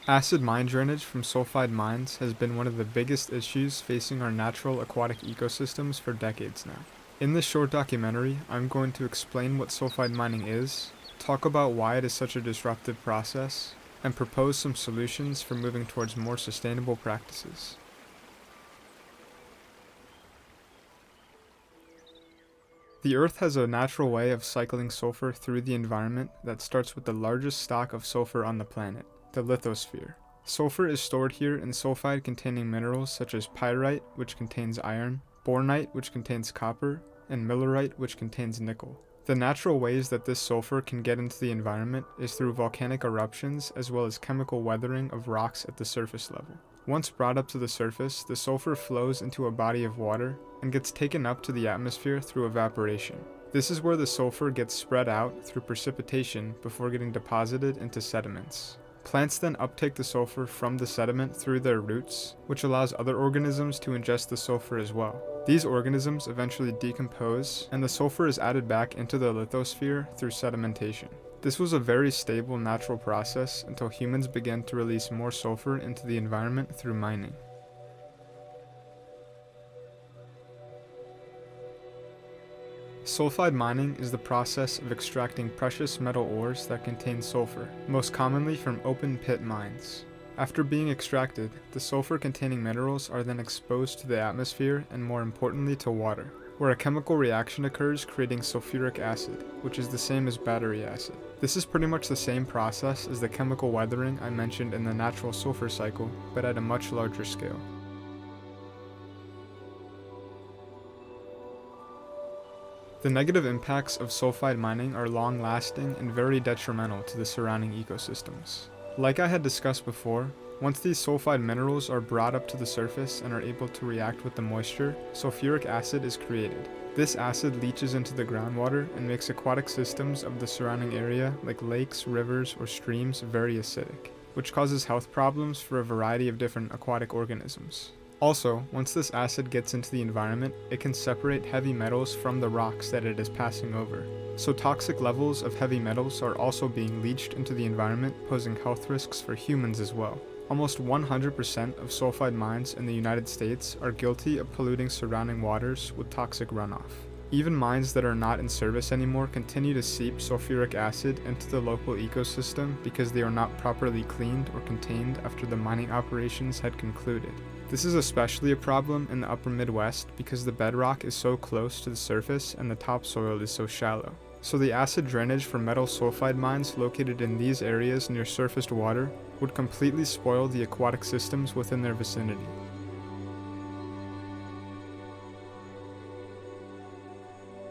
Acid mine drainage from sulfide mines has been one of the biggest issues facing our natural aquatic ecosystems for decades now. In this short documentary, I'm going to explain what sulfide mining is, talk about why it is such a disruptive process, and propose some solutions for moving towards more sustainable practices. The Earth has a natural way of cycling sulfur through the environment that starts with the largest stock of sulfur on the planet, the lithosphere. Sulfur is stored here in sulfide-containing minerals such as pyrite, which contains iron, bornite, which contains copper, and millerite, which contains nickel. The natural ways that this sulfur can get into the environment is through volcanic eruptions as well as chemical weathering of rocks at the surface level. Once brought up to the surface, the sulfur flows into a body of water and gets taken up to the atmosphere through evaporation. This is where the sulfur gets spread out through precipitation before getting deposited into sediments. Plants then uptake the sulfur from the sediment through their roots, which allows other organisms to ingest the sulfur as well. These organisms eventually decompose, and the sulfur is added back into the lithosphere through sedimentation. This was a very stable natural process until humans began to release more sulfur into the environment through mining. Sulfide mining is the process of extracting precious metal ores that contain sulfur, most commonly from open pit mines. After being extracted, the sulfur-containing minerals are then exposed to the atmosphere and more importantly to water, where a chemical reaction occurs creating sulfuric acid, which is the same as battery acid. This is pretty much the same process as the chemical weathering I mentioned in the natural sulfur cycle, but at a much larger scale. The negative impacts of sulfide mining are long-lasting and very detrimental to the surrounding ecosystems. Like I had discussed before, once these sulfide minerals are brought up to the surface and are able to react with the moisture, sulfuric acid is created. This acid leaches into the groundwater and makes aquatic systems of the surrounding area, like lakes, rivers, or streams, very acidic, which causes health problems for a variety of different aquatic organisms. Also, once this acid gets into the environment, it can separate heavy metals from the rocks that it is passing over. So toxic levels of heavy metals are also being leached into the environment, posing health risks for humans as well. Almost 100% of sulfide mines in the United States are guilty of polluting surrounding waters with toxic runoff. Even mines that are not in service anymore continue to seep sulfuric acid into the local ecosystem because they are not properly cleaned or contained after the mining operations had concluded. This is especially a problem in the upper Midwest because the bedrock is so close to the surface and the topsoil is so shallow. So the acid drainage from metal sulfide mines located in these areas near surfaced water would completely spoil the aquatic systems within their vicinity.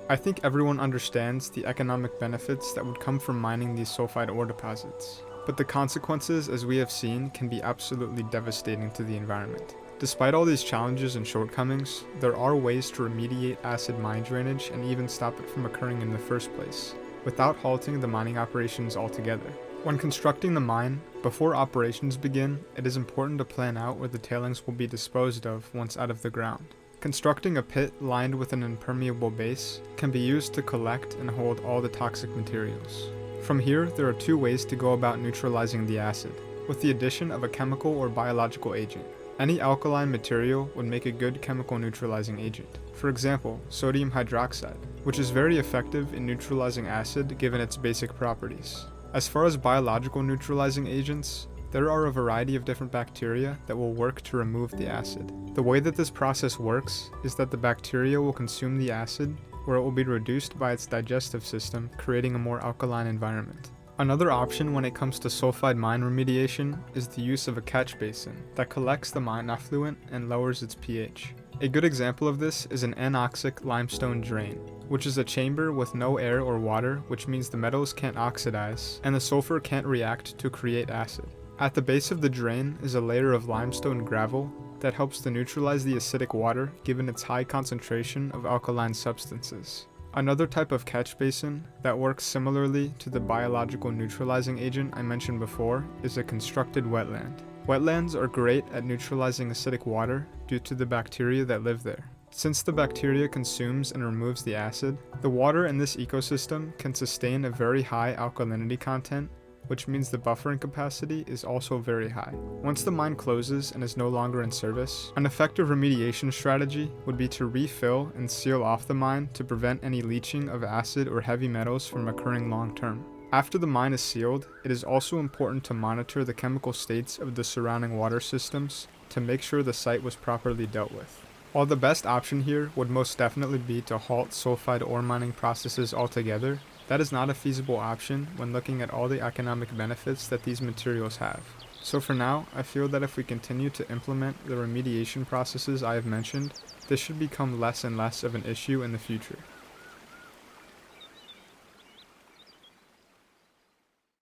I think everyone understands the economic benefits that would come from mining these sulfide ore deposits, but the consequences, as we have seen, can be absolutely devastating to the environment. Despite all these challenges and shortcomings, there are ways to remediate acid mine drainage and even stop it from occurring in the first place, without halting the mining operations altogether. When constructing the mine, before operations begin, it is important to plan out where the tailings will be disposed of once out of the ground. Constructing a pit lined with an impermeable base can be used to collect and hold all the toxic materials. From here, there are two ways to go about neutralizing the acid, with the addition of a chemical or biological agent. Any alkaline material would make a good chemical neutralizing agent. For example, sodium hydroxide, which is very effective in neutralizing acid given its basic properties. As far as biological neutralizing agents, there are a variety of different bacteria that will work to remove the acid. The way that this process works is that the bacteria will consume the acid, where it will be reduced by its digestive system, creating a more alkaline environment. Another option when it comes to sulfide mine remediation is the use of a catch basin that collects the mine effluent and lowers its pH. A good example of this is an anoxic limestone drain, which is a chamber with no air or water, which means the metals can't oxidize and the sulfur can't react to create acid. At the base of the drain is a layer of limestone gravel that helps to neutralize the acidic water given its high concentration of alkaline substances. Another type of catch basin that works similarly to the biological neutralizing agent I mentioned before is a constructed wetland. Wetlands are great at neutralizing acidic water due to the bacteria that live there. Since the bacteria consumes and removes the acid, the water in this ecosystem can sustain a very high alkalinity content which means the buffering capacity is also very high. Once the mine closes and is no longer in service, an effective remediation strategy would be to refill and seal off the mine to prevent any leaching of acid or heavy metals from occurring long term. After the mine is sealed, it is also important to monitor the chemical states of the surrounding water systems to make sure the site was properly dealt with. While the best option here would most definitely be to halt sulfide ore mining processes altogether, that is not a feasible option when looking at all the economic benefits that these materials have. So for now, I feel that if we continue to implement the remediation processes I have mentioned, this should become less and less of an issue in the future.